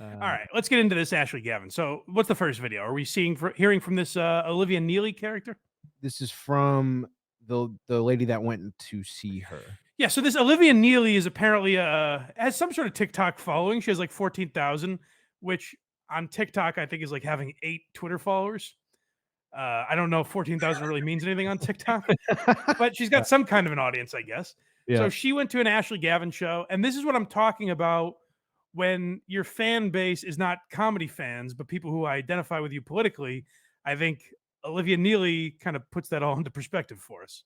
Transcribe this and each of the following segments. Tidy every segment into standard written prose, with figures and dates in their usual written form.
All right, let's get into this Ashley Gavin. So, what's the first video? Are we hearing from this Olivia Neely character? This is from the lady that went to see her. Yeah, so this Olivia Neely is apparently has some sort of TikTok following. She has like 14,000, which on TikTok I think is like having 8 Twitter followers. I don't know if 14,000 really means anything on TikTok, but she's got some kind of an audience, I guess. So Yeah. she went to an Ashley Gavin show, and this is what I'm talking about when your fan base is not comedy fans, but people who identify with you politically. I think Olivia Neely kind of puts that all into perspective for us.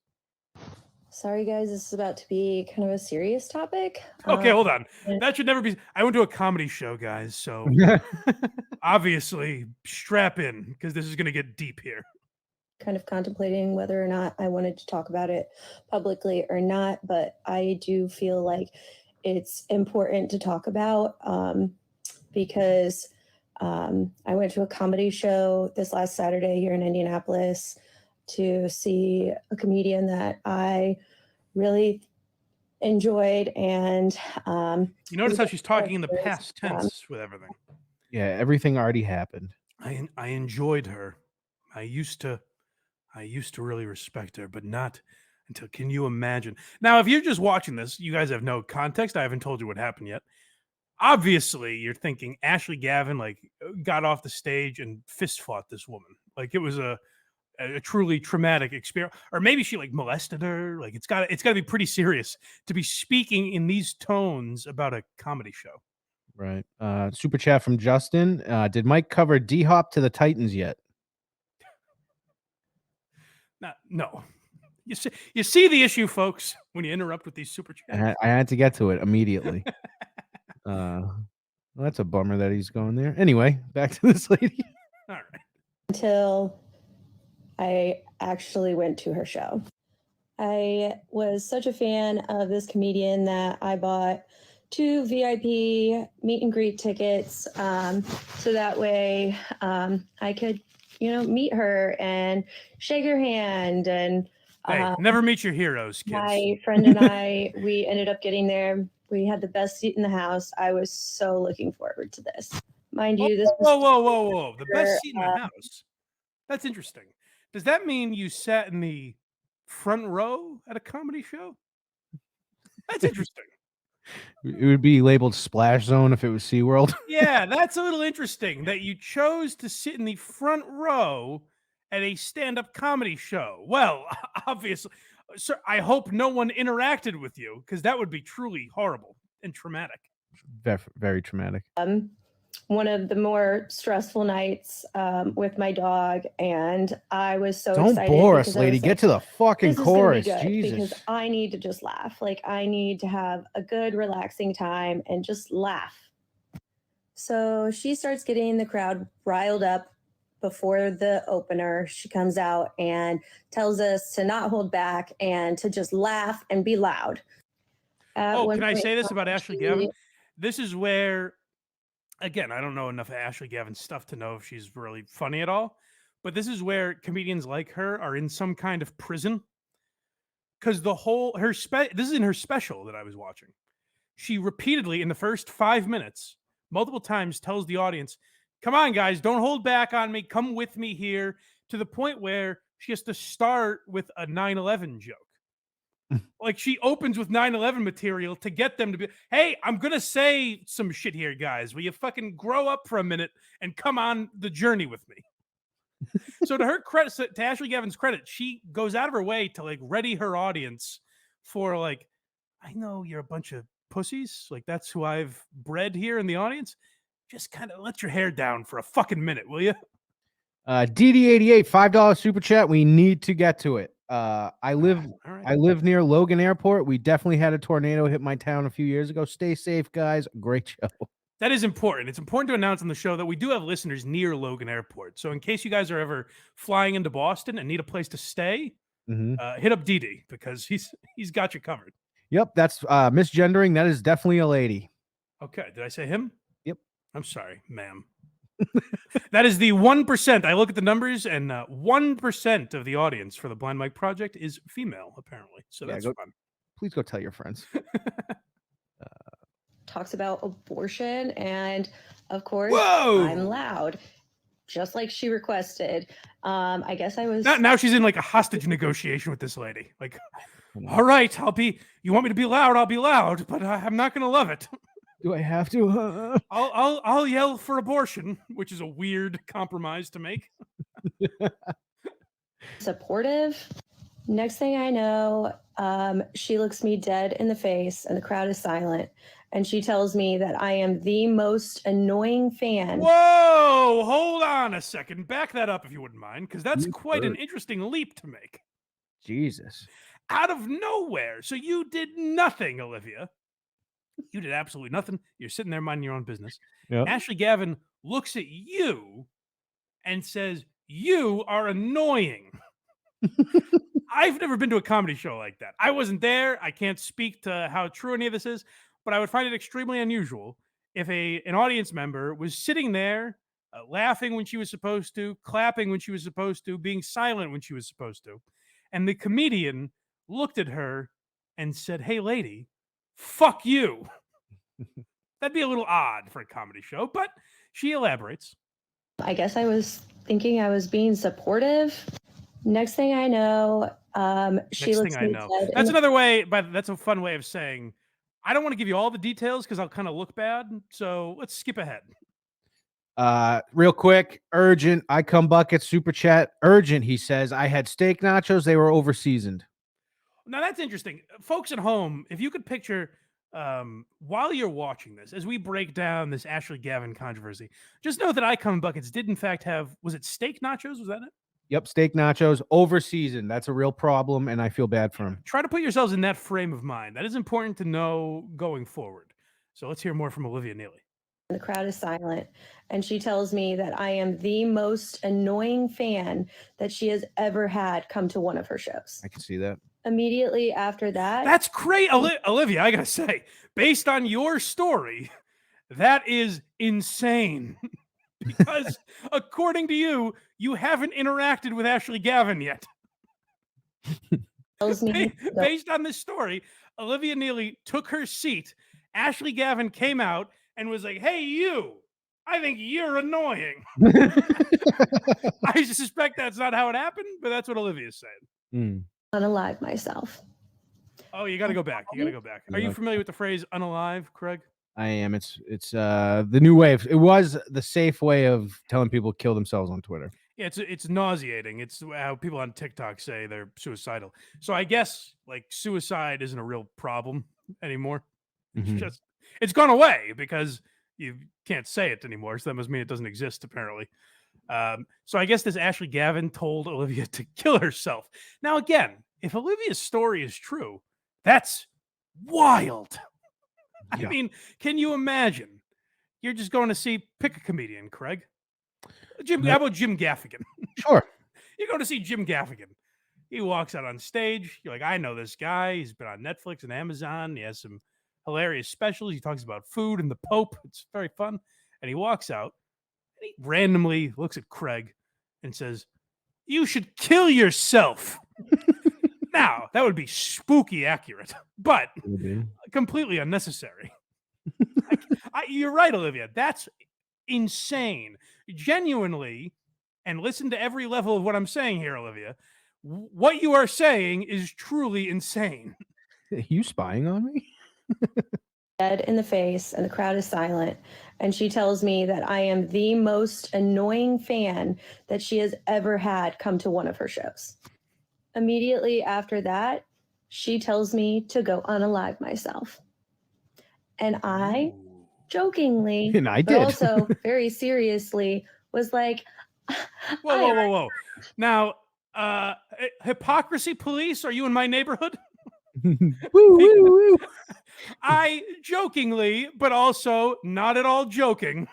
Sorry, guys, this is about to be kind of a serious topic. Okay, hold on. That should never be. I went to a comedy show, guys, so obviously strap in because this is going to get deep here. Kind of contemplating whether or not I wanted to talk about it publicly or not, but I do feel like it's important to talk about because I went to a comedy show this last Saturday here in Indianapolis to see a comedian that I really enjoyed. And you notice how she's talking in the past tense with everything. Yeah, everything already happened. I enjoyed her. I used to really respect her, but not until. Can you imagine? Now, if you're just watching this, you guys have no context. I haven't told you what happened yet. Obviously, you're thinking Ashley Gavin like got off the stage and fist fought this woman. Like it was a truly traumatic experience, or maybe she like molested her. Like it's got to be pretty serious to be speaking in these tones about a comedy show. Right. Super chat from Justin. Did Mike cover D-Hop to the Titans yet? No. You see the issue, folks, when you interrupt with these super chats. I had to get to it immediately. Well, that's a bummer that he's going there. Anyway, back to this lady. All right. Until I actually went to her show. I was such a fan of this comedian that I bought 2 VIP meet and greet tickets so that way I could, meet her and shake her hand. And hey, never meet your heroes, kids. My friend and I, we ended up getting there. We had the best seat in the house. I was so looking forward to this. Mind you, this was whoa. The best seat in the house. That's interesting. Does that mean you sat in the front row at a comedy show? That's interesting. It would be labeled Splash Zone if it was SeaWorld. Yeah, that's a little interesting that you chose to sit in the front row at a stand-up comedy show. Well, obviously, sir, I hope no one interacted with you because that would be truly horrible and traumatic. Very, very traumatic. One of the more stressful nights with my dog, and I was so excited. Don't bore us, lady. Get to the fucking chorus. Jesus. Because I need to just laugh. Like, I need to have a good, relaxing time and just laugh. So she starts getting the crowd riled up before the opener. She comes out and tells us to not hold back and to just laugh and be loud. Can I say this about Ashley Gavin? This is where... Again, I don't know enough of Ashley Gavin's stuff to know if she's really funny at all, but this is where comedians like her are in some kind of prison because this is in her special that I was watching. She repeatedly, in the first 5 minutes, multiple times tells the audience, come on, guys, don't hold back on me. Come with me here, to the point where she has to start with a 9/11 joke. Like she opens with 9/11 material to get them to be, hey, I'm going to say some shit here, guys. Will you fucking grow up for a minute and come on the journey with me? So to her credit, to Ashley Gavin's credit, she goes out of her way to like ready her audience for like, I know you're a bunch of pussies. Like that's who I've bred here in the audience. Just kind of let your hair down for a fucking minute, will you? DD88, $5 super chat. We need to get to it. I live near Logan Airport. We definitely had a tornado hit my town a few years ago. Stay safe, guys. Great show. That is important. It's important to announce on the show that we do have listeners near Logan Airport. So in case you guys are ever flying into Boston and need a place to stay, hit up DD because he's got you covered. Yep, that's misgendering. That is definitely a lady. Okay, did I say him? Yep. I'm sorry, ma'am. That is the 1%. I look at the numbers, and 1% of the audience for the Blind Mike Project is female, apparently. So that's fun. Please go tell your friends. talks about abortion, and of course, Whoa! I'm loud, just like she requested. I guess I was. Now she's in like a hostage negotiation with this lady. Like, all right, you want me to be loud? I'll be loud, but I'm not going to love it. Do I have to? I'll yell for abortion, which is a weird compromise to make. Supportive. Next thing I know, she looks me dead in the face, and the crowd is silent. And she tells me that I am the most annoying fan. Whoa! Hold on a second. Back that up if you wouldn't mind, because that's quite an interesting leap to make. Jesus. Out of nowhere. So you did nothing, Olivia. You did absolutely nothing. You're sitting there minding your own business. Yep. Ashley Gavin looks at you and says, "You are annoying." I've never been to a comedy show like that. I wasn't there. I can't speak to how true any of this is, but I would find it extremely unusual if an audience member was sitting there laughing when she was supposed to, clapping when she was supposed to, being silent when she was supposed to, and the comedian looked at her and said, "Hey, lady, fuck you." That'd be a little odd for a comedy show, but she elaborates. I guess I was thinking I was being supportive. Next thing I know, she looks me dead. That's another way, but that's a fun way of saying, I don't want to give you all the details because I'll kind of look bad. So let's skip ahead. Real quick, urgent. I come bucket super chat. Urgent. He says, I had steak nachos. They were over seasoned. Now that's interesting. Folks at home, if you could picture while you're watching this, as we break down this Ashley Gavin controversy, just know that I Come Buckets did in fact have, was it steak nachos? Was that it? Yep, steak nachos over seasoned. That's a real problem, and I feel bad for him. Try to put yourselves in that frame of mind. That is important to know going forward. So let's hear more from Olivia Neely. The crowd is silent, and she tells me that I am the most annoying fan that she has ever had come to one of her shows. I can see that. Immediately after that. That's great, Olivia, I gotta say, based on your story, that is insane. Because according to you, you haven't interacted with Ashley Gavin yet. Based on this story, Olivia Neely took her seat. Ashley Gavin came out and was like, "Hey, you, I think you're annoying." I suspect that's not how it happened, but that's what Olivia's saying. Unalive myself. Oh, you got to go back. You got to go back. Are you familiar with the phrase unalive, Craig? I am. It's the new way. It was the safe way of telling people to kill themselves on Twitter. Yeah, it's nauseating. It's how people on TikTok say they're suicidal. So I guess like suicide isn't a real problem anymore. It's it's gone away because you can't say it anymore. So that must mean it doesn't exist apparently. So I guess this Ashley Gavin told Olivia to kill herself. Now again, if Olivia's story is true, that's wild. I mean, can you imagine? You're just going to pick a comedian, Craig. How about Jim Gaffigan? Sure. You're going to see Jim Gaffigan. He walks out on stage. You're like, I know this guy. He's been on Netflix and Amazon. He has some hilarious specials. He talks about food and the Pope. It's very fun. And he walks out and he randomly looks at Craig and says, "You should kill yourself." Now, that would be spooky accurate, but completely unnecessary. You're right, Olivia. That's insane. Genuinely, and listen to every level of what I'm saying here, Olivia. What you are saying is truly insane. Are you spying on me? Dead in the face, and the crowd is silent. And she tells me that I am the most annoying fan that she has ever had come to one of her shows. Immediately after that, she tells me to go unalive myself. And I jokingly, and I but did. also very seriously, was like, whoa. Now, hypocrisy police, are you in my neighborhood? Woo. I jokingly, but also not at all joking.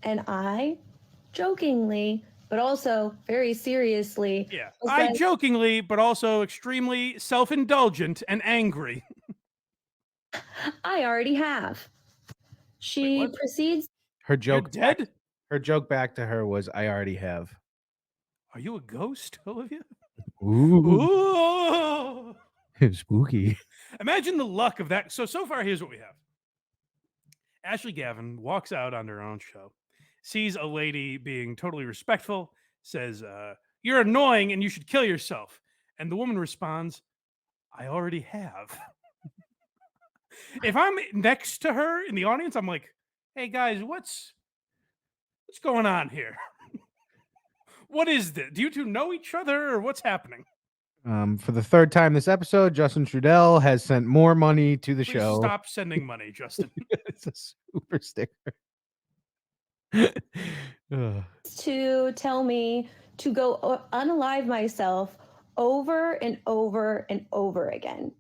And I jokingly, but also very seriously. Yeah. I jokingly, but also extremely self-indulgent and angry. I already have. She proceeds. Her joke dead? Her joke back to her was, I already have. Are you a ghost, Olivia? Ooh. Spooky. Imagine the luck of that. So far, here's what we have. Ashley Gavin walks out on her own show, sees a lady being totally respectful, says, "You're annoying and you should kill yourself." And the woman responds, "I already have." If I'm next to her in the audience, I'm like, "Hey guys, what's going on here? What is this? Do you two know each other or what's happening?" For the third time this episode, Justin Trudell has sent more money to the Please show. stop sending money, Justin. It's a super sticker. To tell me to go unalive myself over and over and over again.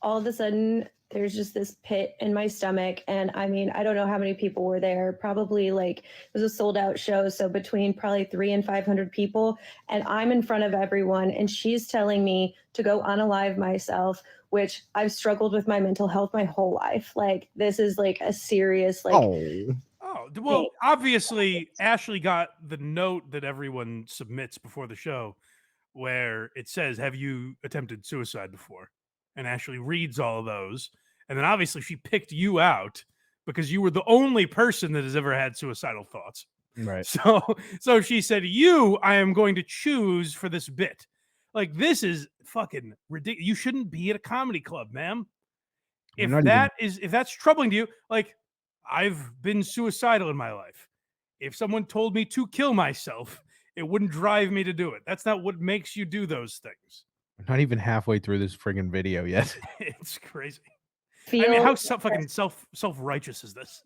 All of a sudden, there's just this pit in my stomach. And I mean, I don't know how many people were there. Probably like it was a sold out show. So between probably 300 and 500 people. And I'm in front of everyone. And she's telling me to go unalive myself, which I've struggled with my mental health my whole life. Like, this is like a serious, like, Oh, well, obviously, Ashley got the note that everyone submits before the show where it says, "Have you attempted suicide before?" And Ashley reads all of those. And then obviously she picked you out because you were the only person that has ever had suicidal thoughts. Right. So she said, "You, I am going to choose for this bit." Like, this is fucking ridiculous. You shouldn't be at a comedy club, ma'am. If that's troubling to you, like, I've been suicidal in my life. If someone told me to kill myself, it wouldn't drive me to do it. That's not what makes you do those things. I'm not even halfway through this friggin' video yet. It's crazy. I mean, how self-righteous is this?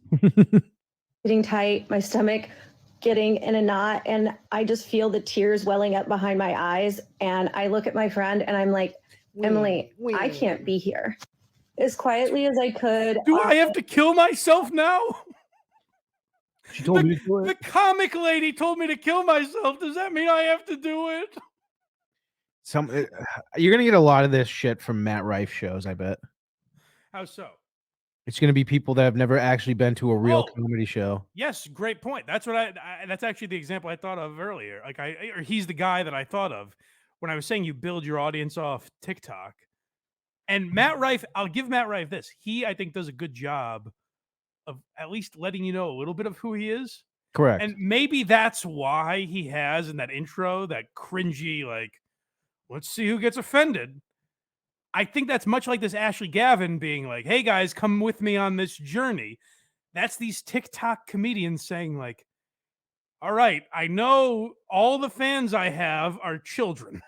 Getting tight, my stomach getting in a knot, and I just feel the tears welling up behind my eyes. And I look at my friend and I'm like, "Emily, I can't be here." As quietly as I could. Do I have to kill myself now? She told me to do it. The comic lady told me to kill myself. Does that mean I have to do it? You're gonna get a lot of this shit from Matt Rife shows, I bet. How so? It's gonna be people that have never actually been to a real comedy show. Yes, great point. That's what that's actually the example I thought of earlier. Like, or he's the guy that I thought of when I was saying you build your audience off TikTok. And Matt Rife, I'll give Matt Rife this. He, I think, does a good job of at least letting you know a little bit of who he is. Correct. And maybe that's why he has in that intro that cringy, like, let's see who gets offended. I think that's much like this Ashley Gavin being like, "Hey guys, come with me on this journey." That's these TikTok comedians saying like, "All right, I know all the fans I have are children,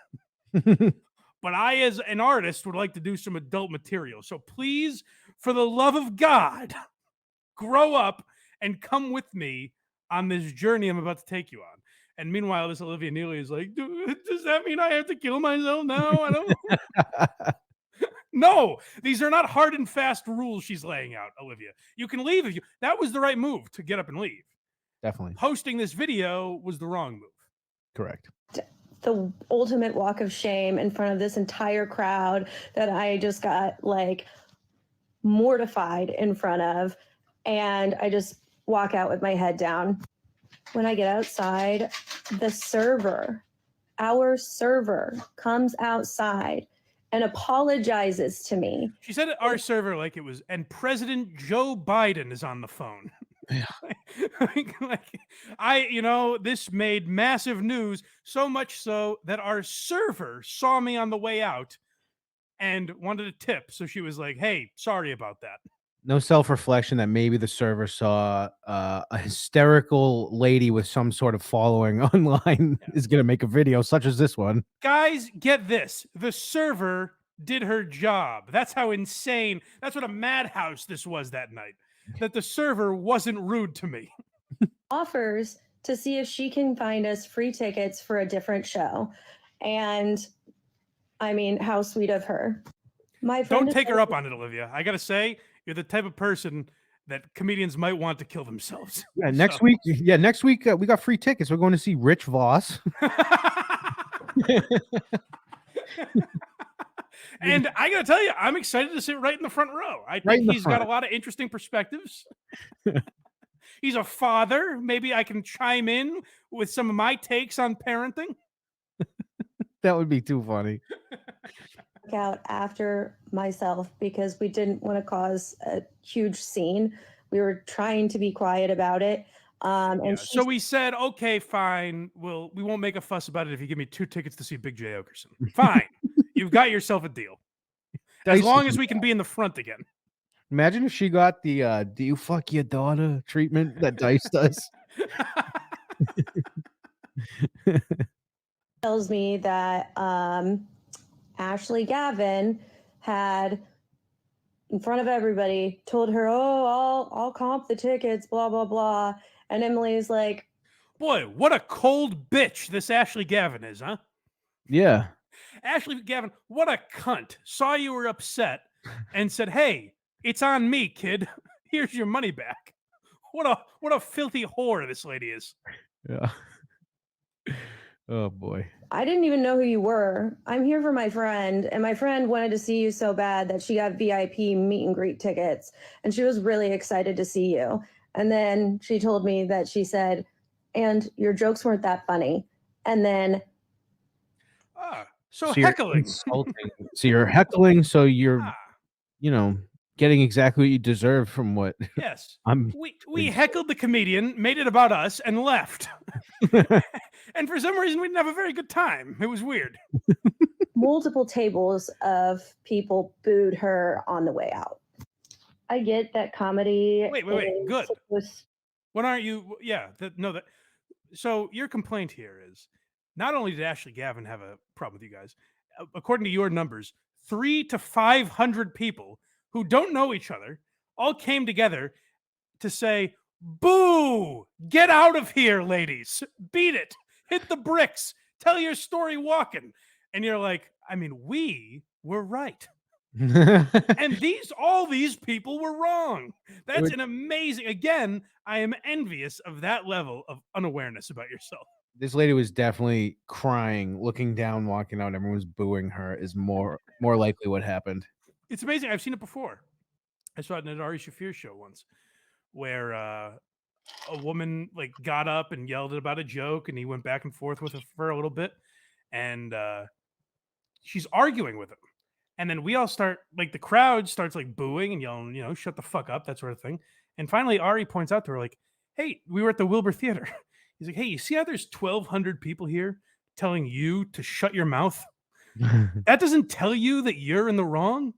but I, as an artist, would like to do some adult material. So please, for the love of God, grow up and come with me on this journey I'm about to take you on." And meanwhile, this Olivia Neely is like, "Does that mean I have to kill myself now? I don't know." No, these are not hard and fast rules she's laying out, Olivia. You can leave if you. That was the right move to get up and leave. Definitely. Posting this video was the wrong move. Correct. The ultimate walk of shame in front of this entire crowd that I just got like mortified in front of. And I just walk out with my head down. When I get outside, our server comes outside and apologizes to me. She said our server like it was, and President Joe Biden is on the phone. Yeah. This made massive news, so much so that our server saw me on the way out and wanted a tip. So she was like, "Hey, sorry about that." No self-reflection that maybe the server saw a hysterical lady with some sort of following online is going to make a video such as this one. Guys, get this. The server did her job. That's how insane. That's what a madhouse this was that night. That the server wasn't rude to me. Offers to see if she can find us free tickets for a different show. And I mean, how sweet of her. Don't take her up on it, Olivia. I got to say, you're the type of person that comedians might want to kill themselves. Yeah, next week we got free tickets. We're going to see Rich Voss. And I got to tell you, I'm excited to sit right in the front row. I think he's got a lot of interesting perspectives. He's a father. Maybe I can chime in with some of my takes on parenting. That would be too funny. out after myself because we didn't want to cause a huge scene. We were trying to be quiet about it. So we said, okay, fine. We won't make a fuss about it if you give me 2 tickets to see Big J Okerson. Fine. You've got yourself a deal. As long as we can be in the front again. Imagine if she got the "Do you fuck your daughter" treatment that Dice does. Tells me that Ashley Gavin had, in front of everybody, told her, "Oh, I'll comp the tickets, blah blah blah," and Emily's like, "Boy, what a cold bitch this Ashley Gavin is, huh?" Yeah. Ashley Gavin, what a cunt. Saw you were upset and said, "Hey, it's on me, kid. Here's your money back." What a filthy whore this lady is. Yeah. Oh boy. "I didn't even know who you were. I'm here for my friend, and my friend wanted to see you so bad that she got VIP meet and greet tickets, and she was really excited to see you." And then she told me that she said, "And your jokes weren't that funny." And then so you're heckling. insulting. So you're heckling, so you're getting exactly what you deserve from what Yes. I'm We heckled the comedian, made it about us, and left. And for some reason, we didn't have a very good time. It was weird. Multiple tables of people booed her on the way out. I get that comedy. Wait. Good. When aren't you? Yeah. So your complaint here is not only did Ashley Gavin have a problem with you guys, according to your numbers, 300 to 500 people who don't know each other all came together to say, "Boo! Get out of here, ladies! Beat it! Hit the bricks! Tell your story walking!" And you're like, I mean, we were right. And all these people were wrong. That's an amazing. Again, I am envious of that level of unawareness about yourself. This lady was definitely crying, looking down, walking out. Everyone's booing her. Is more likely what happened. It's amazing. I've seen it before. I saw it in an Ari Shaffir show once, where a woman got up and yelled about a joke, and he went back and forth with her for a little bit, and she's arguing with him. And then we all start, the crowd starts booing and yelling, "Shut the fuck up," that sort of thing. And finally, Ari points out to her, "Hey, we were at the Wilbur Theater." He's like, "Hey, you see how there's 1,200 people here telling you to shut your mouth? That doesn't tell you that you're in the wrong.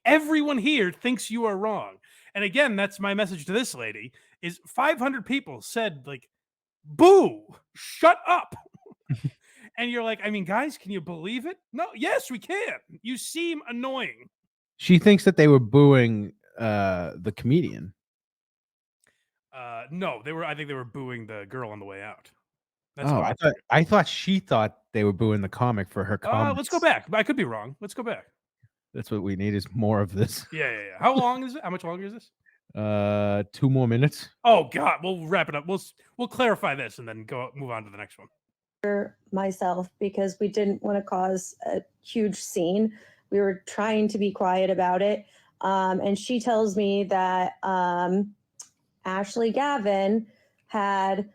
Everyone here thinks you are wrong." And again, that's my message to this lady: is 500 people said "Boo, shut up." And you're like, I mean, guys, can you believe it? No, yes, we can. You seem annoying. She thinks that they were booing the comedian. No, I think they were booing the girl on the way out. That's I thought she thought they were booing the comic for her comments. Let's go back. I could be wrong. Let's go back. That's what we need is more of this. Yeah. How long is it? How much longer is this? 2 more minutes. Oh God, we'll wrap it up. We'll clarify this and then move on to the next one. Myself because we didn't want to cause a huge scene. We were trying to be quiet about it. And she tells me that Ashley Gavin had,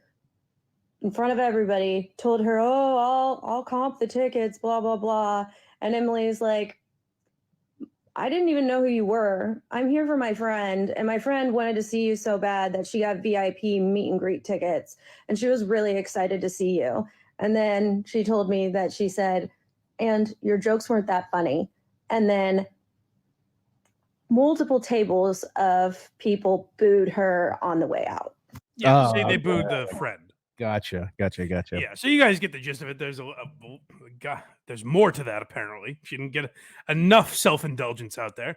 in front of everybody, told her, "Oh, I'll comp the tickets, blah blah blah." And Emily's like, "I didn't even know who you were. I'm here for my friend, and my friend wanted to see you so bad that she got VIP meet and greet tickets, and she was really excited to see you." And then she told me that she said, "And your jokes weren't that funny." And then multiple tables of people booed her on the way out. Yeah, they booed the friend. Gotcha. Yeah, so you guys get the gist of it. There's there's more to that apparently. She didn't get enough self-indulgence out there.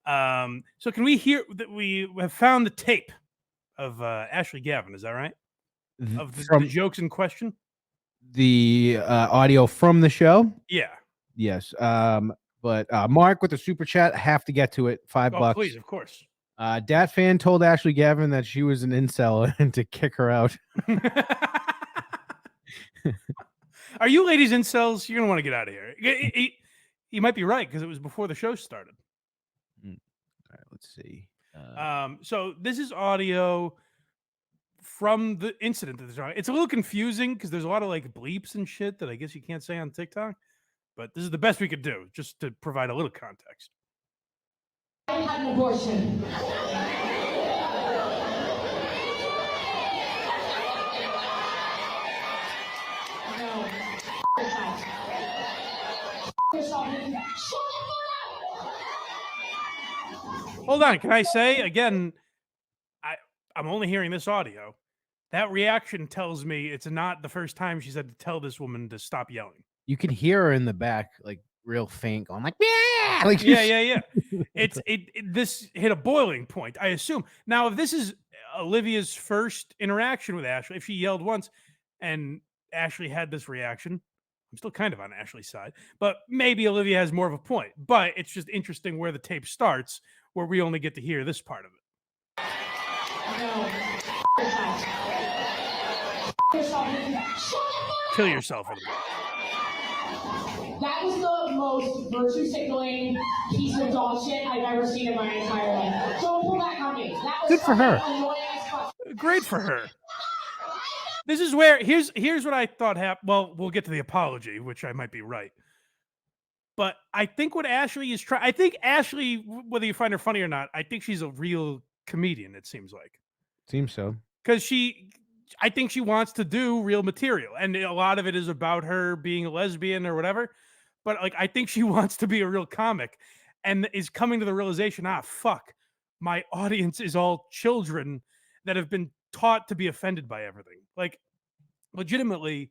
So can we hear that we have found the tape of Ashley Gavin? Is that right? Of the jokes in question. The audio from the show. Yeah. Yes. But Mark with the super chat, have to get to it. $5. Please, of course. Dat fan told Ashley Gavin that she was an incel and to kick her out. Are you ladies incels? You're gonna want to get out of here. You might be right because it was before the show started. All right, let's see. So this is audio from the incident that they're talking. It's a little confusing because there's a lot of bleeps and shit that I guess you can't say on TikTok. but this is the best we could do, just to provide a little context. I had an abortion. Hold on, can I say again? I'm only hearing this audio. That reaction tells me it's not the first time she's had to tell this woman to stop yelling. You can hear her in the back, like real faint, going like, yeah, like yeah. This hit a boiling point, I assume. Now, if this is Olivia's first interaction with Ashley, if she yelled once and Ashley had this reaction, I'm still kind of on Ashley's side, but maybe Olivia has more of a point. But it's just interesting where the tape starts, where we only get to hear this part of it. Kill yourself. That was the most virtue signaling piece of dog shit I've ever seen in my entire life. Don't pull back on me. That was good for her. Great for her. This is where here's what I thought happened. Well, we'll get to the apology, which I might be right. But I think what Ashley is trying, I think Ashley, whether you find her funny or not, I think she's a real comedian, it seems like. Seems so. Because I think she wants to do real material. And a lot of it is about her being a lesbian or whatever. But like, I think she wants to be a real comic and is coming to the realization, fuck, my audience is all children that have been taught to be offended by everything. Like, legitimately,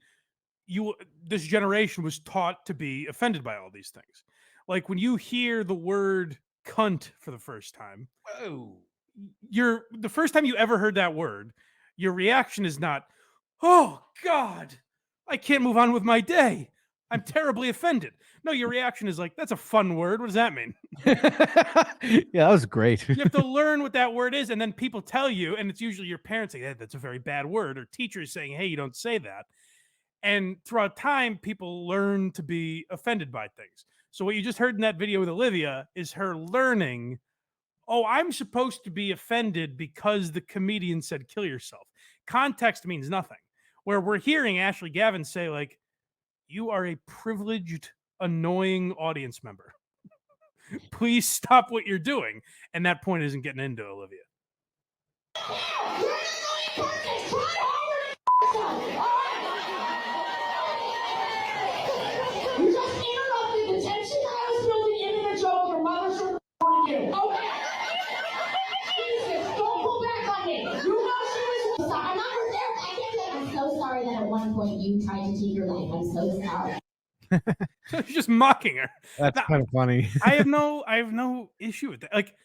this generation was taught to be offended by all these things. Like when you hear the word cunt for the first time, the first time you ever heard that word, your reaction is not, oh God, I can't move on with my day, I'm terribly offended. No, your reaction is like, that's a fun word. What does that mean? Yeah, that was great. You have to learn what that word is, and then people tell you, and it's usually your parents saying, hey, that's a very bad word, or teachers saying, hey, you don't say that. And throughout time, people learn to be offended by things. So what you just heard in that video with Olivia is her learning, oh, I'm supposed to be offended because the comedian said kill yourself. Context means nothing. Where we're hearing Ashley Gavin say, like, you are a privileged, annoying audience member. Please stop what you're doing. And that point isn't getting into Olivia. You just interrupted the tension I was building into the joke your mother should have you. Okay. Jesus, don't pull back on me. You know she was sorry. I'm not there. I get that. I'm so sorry that at one point you tried to take your life. I'm so sorry. So he's just mocking her. That's kind of funny. I have no issue with that. Like,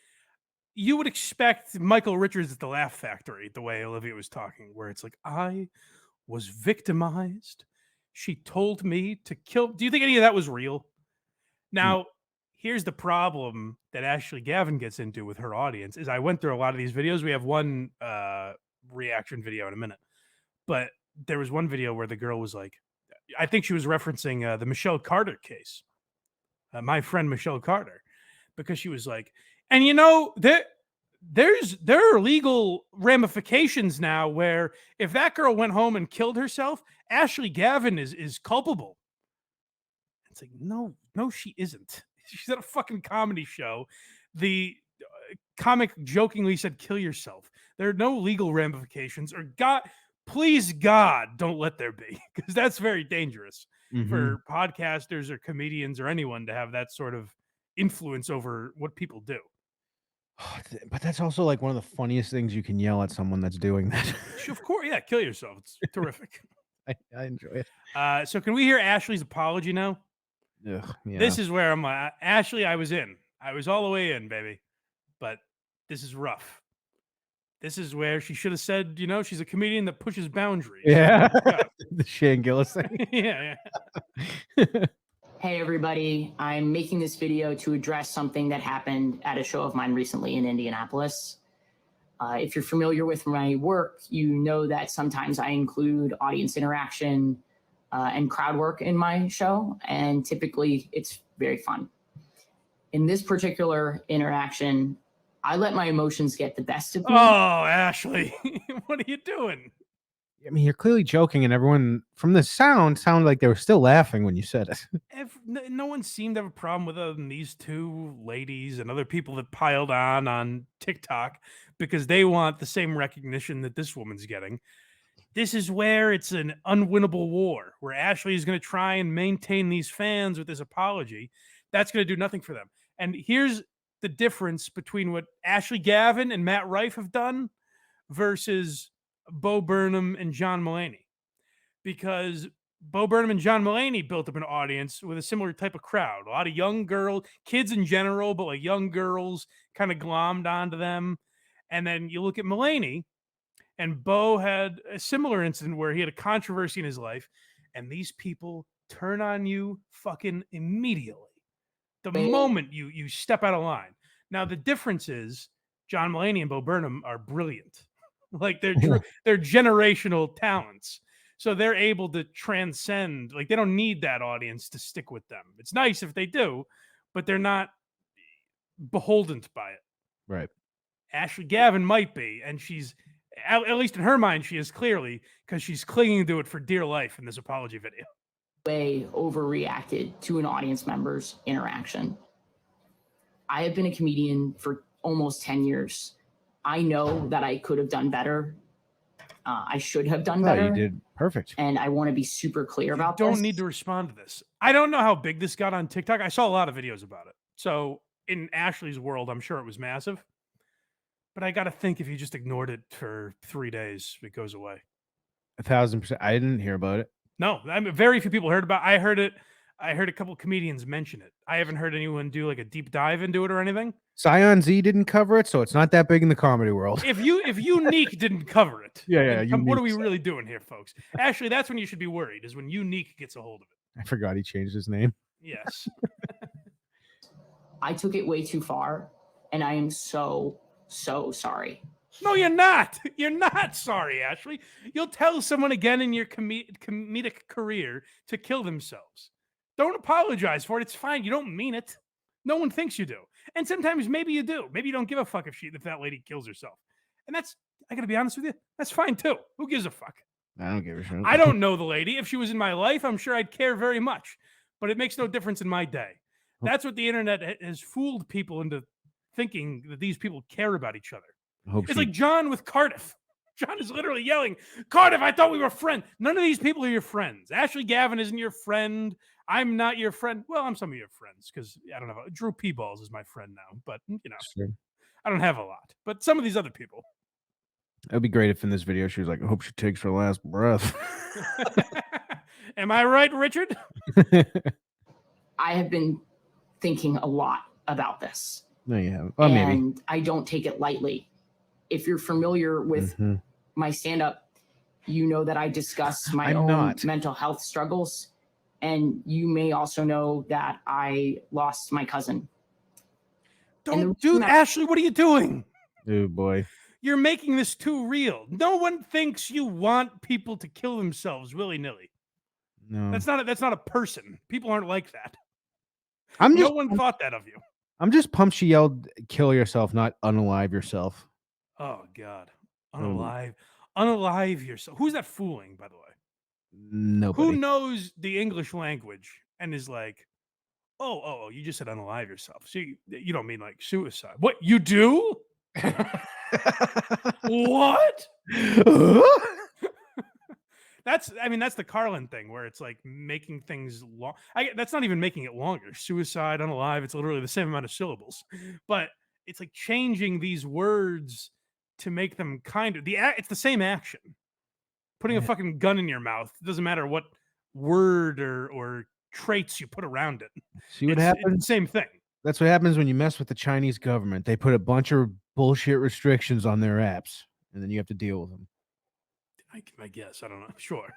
you would expect Michael Richards at the Laugh Factory, the way Olivia was talking, where it's like, I was victimized. She told me to kill. Do you think any of that was real? Now, here's the problem that Ashley Gavin gets into with her audience is I went through a lot of these videos. We have one reaction video in a minute, but there was one video where the girl was like, I think she was referencing the Michelle Carter case, my friend Michelle Carter, because she was like, and you know, there are legal ramifications now where if that girl went home and killed herself, Ashley Gavin is culpable. It's like, no, she isn't. She's at a fucking comedy show. The comic jokingly said, kill yourself. There are no legal ramifications, or God, please God, don't let there be, because that's very dangerous for podcasters or comedians or anyone to have that sort of influence over what people do. But that's also like one of the funniest things you can yell at someone that's doing that. Of course, yeah, kill yourself. It's terrific. I enjoy it. So can we hear Ashley's apology now? Ugh, yeah. This is where I'm like, Ashley, I was all the way in, baby. But this is rough. This is where she should have said, you know, she's a comedian that pushes boundaries. Yeah. The Shane Gillis thing. Yeah. Hey everybody, I'm making this video to address something that happened at a show of mine recently in Indianapolis. If you're familiar with my work, you know that sometimes I include audience interaction and crowd work in my show, and typically it's very fun. In this particular interaction, I let my emotions get the best of me. Oh, Ashley, what are you doing? I mean, you're clearly joking, and everyone from the sounded like they were still laughing when you said it. No one seemed to have a problem with other than these two ladies and other people that piled on TikTok because they want the same recognition that this woman's getting. This is where it's an unwinnable war, where Ashley is going to try and maintain these fans with this apology. That's going to do nothing for them. And here's the difference between what Ashley Gavin and Matt Rife have done versus Bo Burnham and John Mulaney. Because Bo Burnham and John Mulaney built up an audience with a similar type of crowd. A lot of young girls, kids in general, but like young girls kind of glommed onto them. And then you look at Mulaney, and Bo had a similar incident where he had a controversy in his life, and these people turn on you fucking immediately. The moment you step out of line. Now, the difference is John Mulaney and Bo Burnham are brilliant. Like they're generational talents. So they're able to transcend, like they don't need that audience to stick with them. It's nice if they do, but they're not beholden by it. Right. Ashley Gavin might be, and she's, at least in her mind, she is clearly, because she's clinging to it for dear life in this apology video. Way overreacted to an audience member's interaction. I have been a comedian for almost 10 years. I know that I could have done better. I should have done better. You did perfect. And I want to be super clear about this. You don't need to respond to this. I don't know how big this got on TikTok. I saw a lot of videos about it. So in Ashley's world, I'm sure it was massive. But I got to think if you just ignored it for 3 days, it goes away. 1,000%. I didn't hear about it. No, I mean, very few people heard about it. I heard it. I heard a couple of comedians mention it. I haven't heard anyone do like a deep dive into it or anything. Scion Z didn't cover it, so it's not that big in the comedy world. If Unique didn't cover it, yeah. What are we really doing here, folks? Actually, that's when you should be worried, is when Unique gets a hold of it. I forgot he changed his name. Yes. I took it way too far, and I am so sorry. No, you're not. You're not sorry, Ashley. You'll tell someone again in your comedic career to kill themselves. Don't apologize for it. It's fine. You don't mean it. No one thinks you do. And sometimes maybe you do. Maybe you don't give a fuck if that lady kills herself. And that's, I got to be honest with you, that's fine too. Who gives a fuck? I don't give a shit. I don't know the lady. If she was in my life, I'm sure I'd care very much. But it makes no difference in my day. That's what the internet has fooled people into thinking, that these people care about each other. It's like John with Cardiff. John is literally yelling, Cardiff, I thought we were friends. None of these people are your friends. Ashley Gavin isn't your friend. I'm not your friend. Well, I'm some of your friends because I don't know. Drew Peeballs is my friend now, but you know, sure. I don't have a lot. But some of these other people. It would be great if in this video she was like, I hope she takes her last breath. Am I right, Richard? I have been thinking a lot about this. No, you haven't. Well, and maybe. I don't take it lightly. If you're familiar with my stand-up, you know that I discuss my own mental health struggles. And you may also know that I lost my cousin. Don't do that. Ashley, what are you doing? Oh, boy. You're making this too real. No one thinks you want people to kill themselves willy-nilly. No. That's not a person. People aren't like that. No one thought that of you. I'm just pumped she yelled, kill yourself, not unalive yourself. Oh, God. Unalive yourself. Who's that fooling, by the way? Nobody. Who knows the English language and is like, oh, you just said unalive yourself. So you don't mean like suicide. What, you do? What? That's the Carlin thing where it's like making things long. That's not even making it longer. Suicide, unalive, it's literally the same amount of syllables. But it's like changing these words to make them it's the same action. Putting a fucking gun in your mouth, it doesn't matter what word or traits you put around it. See what happens? It's the same thing. That's what happens when you mess with the Chinese government. They put a bunch of bullshit restrictions on their apps, and then you have to deal with them. I guess. I don't know. Sure.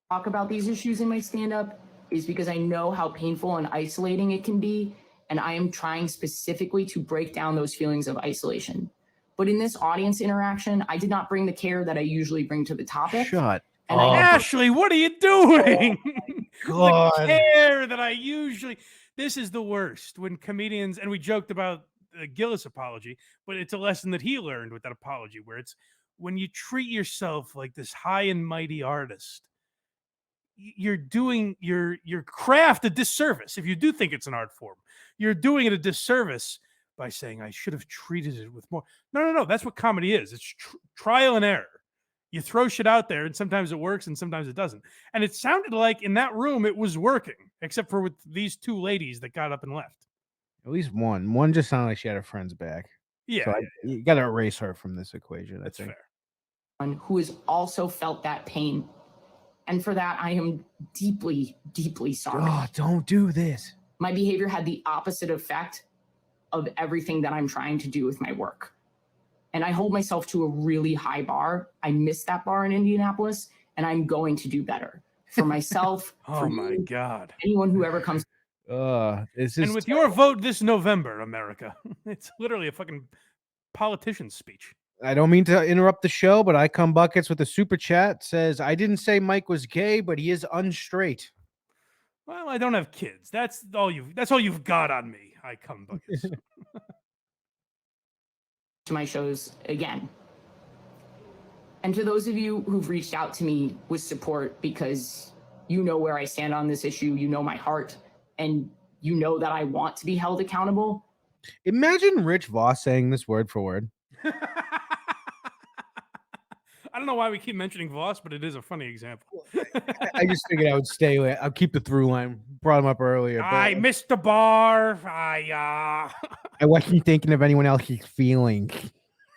Talk about these issues in my stand-up is because I know how painful and isolating it can be, and I am trying specifically to break down those feelings of isolation. But in this audience interaction, I did not bring the care that I usually bring to the topic. Shut up. Ashley, what are you doing? God. The care that I usually... This is the worst when comedians... And we joked about the Gillis apology, but it's a lesson that he learned with that apology, where it's when you treat yourself like this high and mighty artist, you're doing your craft a disservice. If you do think it's an art form, you're doing it a disservice by saying I should have treated it with more. No. That's what comedy is. It's trial and error. You throw shit out there, and sometimes it works, and sometimes it doesn't. And it sounded like in that room it was working, except for with these two ladies that got up and left. At least one. One just sounded like she had her friends back. Yeah, so you got to erase her from this equation. That's fair. Who has also felt that pain. And for that, I am deeply, deeply sorry. Oh, don't do this. My behavior had the opposite effect of everything that I'm trying to do with my work. And I hold myself to a really high bar. I missed that bar in Indianapolis, and I'm going to do better for myself. Oh my God. Anyone who ever comes. And with your vote this November, America, it's literally a fucking politician's speech. I don't mean to interrupt the show, but I come buckets with a super chat says, I didn't say Mike was gay, but he is unstraight. Well, I don't have kids. That's all you've got on me. I come buckets. To my shows again. And to those of you who've reached out to me with support because you know where I stand on this issue, you know my heart, and you know that I want to be held accountable. Imagine Rich Voss saying this word for word. I don't know why we keep mentioning Voss, but it is a funny example. I just figured I would stay away. I'll keep the through line. Brought him up earlier. I missed the bar. I wasn't thinking of anyone else's feeling.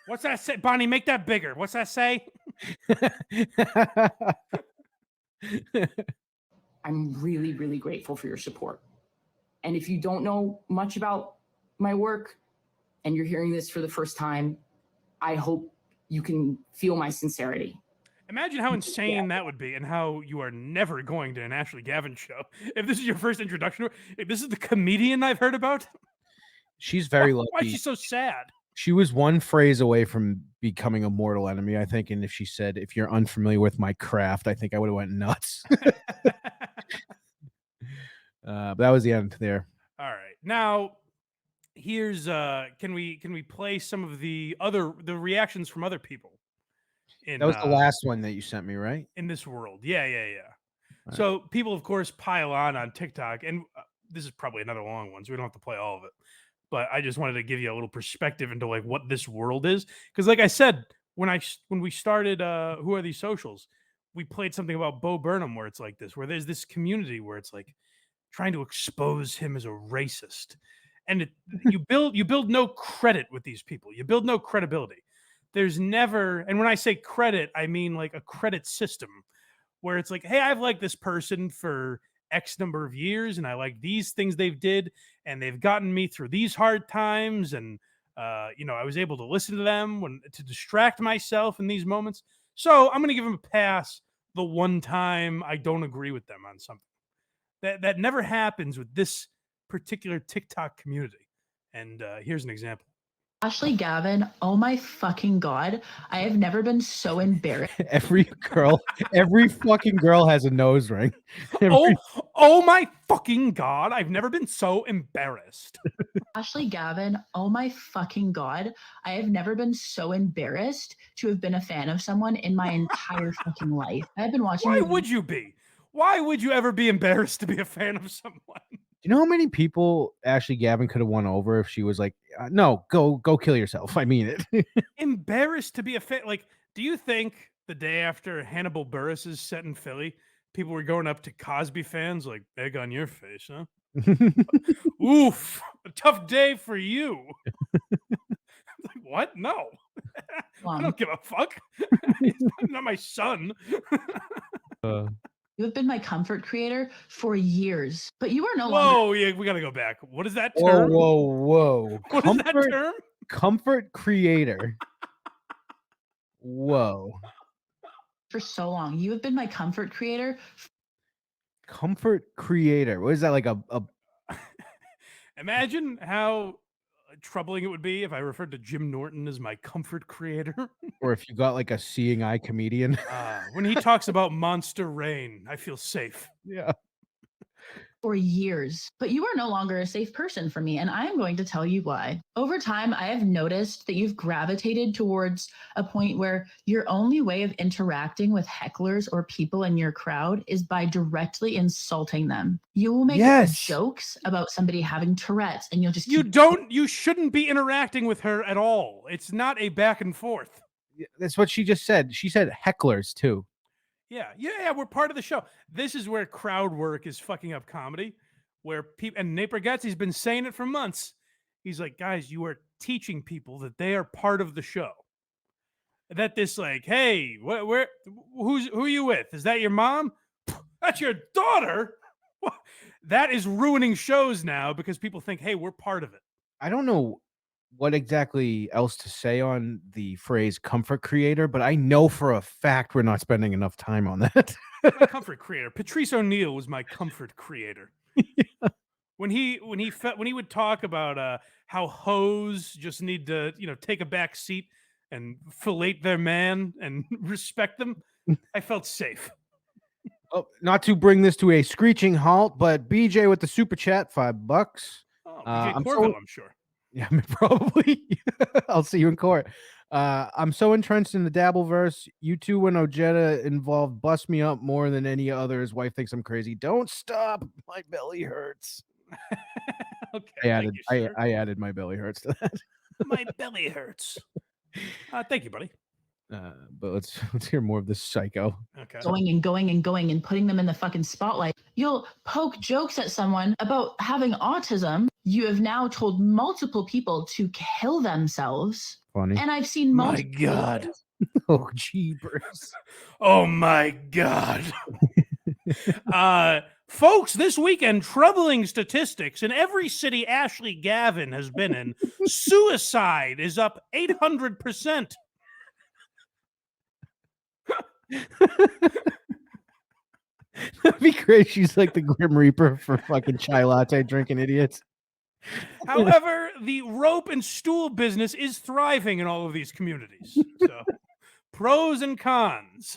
What's that say? Bonnie, make that bigger. What's that say? I'm really, really grateful for your support. And if you don't know much about my work and you're hearing this for the first time, I hope you can feel my sincerity. Imagine how insane that would be and how you are never going to an Ashley Gavin show. If this is your first introduction, if this is the comedian I've heard about. She's very lucky. Why is she so sad? She was one phrase away from becoming a mortal enemy, I think. And if she said, if you're unfamiliar with my craft, I think I would have went nuts. But that was the end there. All right. Now, here's can we play some of the reactions from other people? That was the last one that you sent me, right? In this world. Yeah. Right. So people, of course, pile on TikTok, and this is probably another long one, so we don't have to play all of it. But I just wanted to give you a little perspective into like what this world is, because like I said, when we started Who Are These Socials, we played something about Bo Burnham where it's like this, where there's this community where it's like trying to expose him as a racist, and you build no credit with these people, you build no credibility. There's never, and when I say credit, I mean like a credit system where it's like, hey, I've liked this person for X number of years, and I like these things they've did, and they've gotten me through these hard times, and I was able to listen to them to distract myself in these moments. So I'm going to give them a pass the one time I don't agree with them on something. That never happens with this particular TikTok community. And here's an example. Ashley Gavin, oh my fucking God. I have never been so embarrassed. Every fucking girl has a nose ring. Oh my fucking God. I've never been so embarrassed. Ashley Gavin, oh my fucking God. I have never been so embarrassed to have been a fan of someone in my entire fucking life. I've been watching. Why would you be? Why would you ever be embarrassed to be a fan of someone? Do you know how many people Ashley Gavin could have won over if she was like, no, go kill yourself. I mean it. Embarrassed to be a fan. Like, do you think the day after Hannibal Buress's set in Philly, people were going up to Cosby fans like, egg on your face, huh? Oof, a tough day for you. Like, what? No. I don't give a fuck. He's not my son. You have been my comfort creator for years, but you are no longer. Whoa, yeah, we got to go back. What is that term? Whoa. What is that term? Comfort creator. Whoa. For so long. You have been my comfort creator. Comfort creator. What is that, like a... Imagine how troubling it would be if I referred to Jim Norton as my comfort creator. Or if you got like a seeing eye comedian. When he talks about Monster Rain, I feel safe. Yeah. for years, but you are no longer a safe person for me, and I am going to tell you why. Over time, I have noticed that you've gravitated towards a point where your only way of interacting with hecklers or people in your crowd is by directly insulting them. You will make jokes about somebody having Tourette's, and you'll just you shouldn't be interacting with her at all. It's not a back and forth. That's what she just said. She said hecklers too. Yeah, we're part of the show. This is where crowd work is fucking up comedy, where people, and Nate Bargatze's been saying it for months. He's like, guys, you are teaching people that they are part of the show. That this, like, hey, who are you with? Is that your mom? That's your daughter? That is ruining shows now because people think, hey, we're part of it. I don't know what exactly else to say on the phrase comfort creator, but I know for a fact we're not spending enough time on that. My comfort creator. Patrice O'Neill was my comfort creator. Yeah. When he would talk about how hoes just need to, take a back seat and fillet their man and respect them, I felt safe. Oh, not to bring this to a screeching halt, but BJ with the super chat, $5. Oh, BJ Corville, I'm sure. Yeah, probably. I'll see you in court. I'm so entrenched in the Dabbleverse. You two, when Ojeda involved, bust me up more than any other. His wife thinks I'm crazy. Don't stop. My belly hurts. Okay. I added my belly hurts to that. My belly hurts. Thank you, buddy. But let's hear more of this psycho. Okay. Going and putting them in the fucking spotlight. You'll poke jokes at someone about having autism. You have now told multiple people to kill themselves. Funny. And I've seen multiple. My God. Oh, jeepers. Oh, my God. Folks, this weekend, troubling statistics. In every city Ashley Gavin has been in, suicide is up 800%. That'd be great. She's like the Grim Reaper for fucking chai latte drinking idiots. However, the rope and stool business is thriving in all of these communities. So, pros and cons.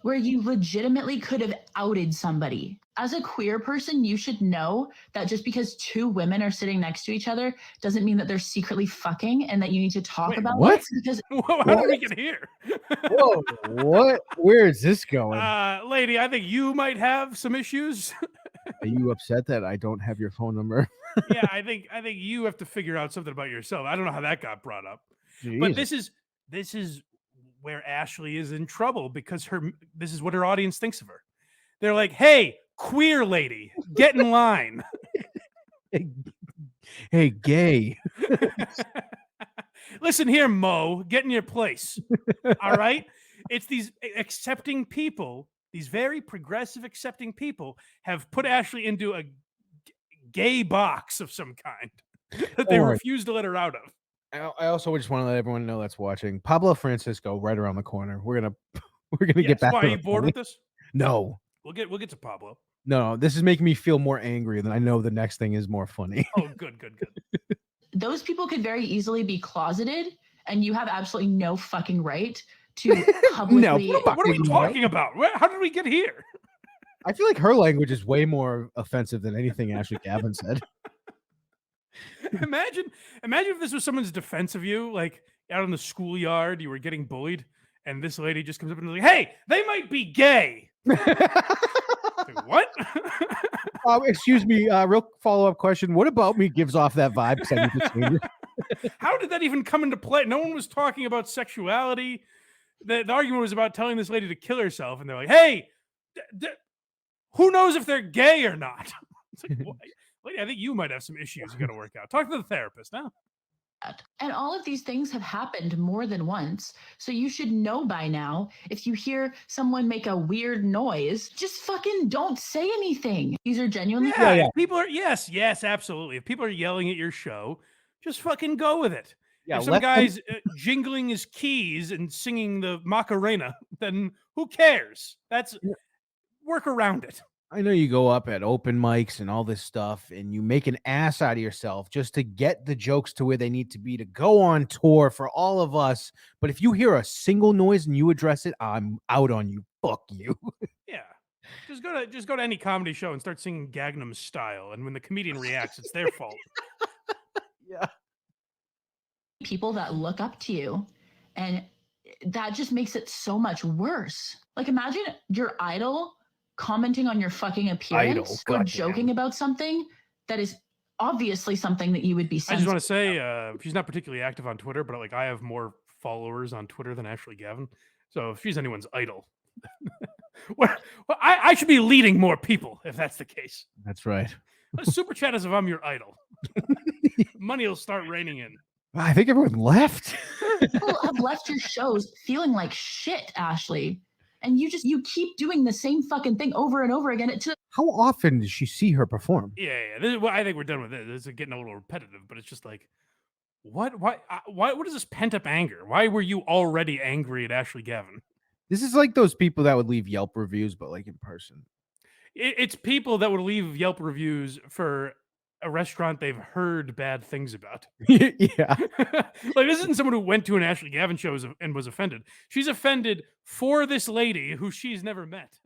Where you legitimately could have outed somebody. As a queer person, you should know that just because two women are sitting next to each other doesn't mean that they're secretly fucking and that you need to talk about what? it. Because how did we get here? Whoa, what? Where is this going? Lady, I think you might have some issues. Are you upset that I don't have your phone number? Yeah, I think you have to figure out something about yourself. I don't know how that got brought up. Jeez. But this is where Ashley is in trouble because this is what her audience thinks of her. They're like, hey, queer lady, get in line. Hey, gay. Listen here, Mo, get in your place. All right? It's these accepting people, these very progressive accepting people have put Ashley into a gay box of some kind that they refuse to let her out of. I also just want to let everyone know that's watching. Pablo Francisco right around the corner. We're gonna Yes. get back. Why, are you bored with this? No. We'll get to Pablo. No, this is making me feel more angry than I know the next thing is more funny. Oh, good. Those people could very easily be closeted, and you have absolutely no fucking right to publicly. No, what are we talking about? How did we get here? I feel like her language is way more offensive than anything Ashley Gavin said. Imagine if this was someone's defense of you, like out in the schoolyard, you were getting bullied, and this lady just comes up and is like, "Hey, they might be gay." Like, what? Excuse me. Real follow-up question. What about me gives off that vibe? How did that even come into play? No one was talking about sexuality. The argument was about telling this lady to kill herself, and they're like, "Hey, who knows if they're gay or not?" It's like, what? Lady, I think you might have some issues you got to work out. Talk to the therapist now. And all of these things have happened more than once. So you should know by now, if you hear someone make a weird noise, just fucking don't say anything. These are genuinely. Yeah. People are, yes, absolutely. If people are yelling at your show, just fucking go with it. Yeah, if some guy's jingling his keys and singing the Macarena, then who cares? Work around it. I know you go up at open mics and all this stuff and you make an ass out of yourself just to get the jokes to where they need to be to go on tour for all of us. But if you hear a single noise and you address it, I'm out on you. Fuck you. Yeah. Just go to any comedy show and start singing Gangnam Style, and when the comedian reacts, it's their fault. Yeah. People that look up to you, and that just makes it so much worse. Like, imagine your idol commenting on your fucking appearance or joking about something that is obviously something that you would be I just want to say, she's not particularly active on Twitter, but like I have more followers on Twitter than Ashley Gavin. So if she's anyone's idol, well, I should be leading more people if that's the case. That's right. Super chat as if I'm your idol. Money will start raining in. I think everyone left. People have left your shows feeling like shit, Ashley. And you keep doing the same fucking thing over and over again. How often does she see her perform? Yeah. This is, well, I think we're done with this. This is getting a little repetitive, but it's just like, what? Why? What is this pent up anger? Why were you already angry at Ashley Gavin? This is like those people that would leave Yelp reviews, but like in person. It's people that would leave Yelp reviews for a restaurant they've heard bad things about. Yeah. Like, this isn't someone who went to an Ashley Gavin show and was offended. She's offended for this lady who she's never met.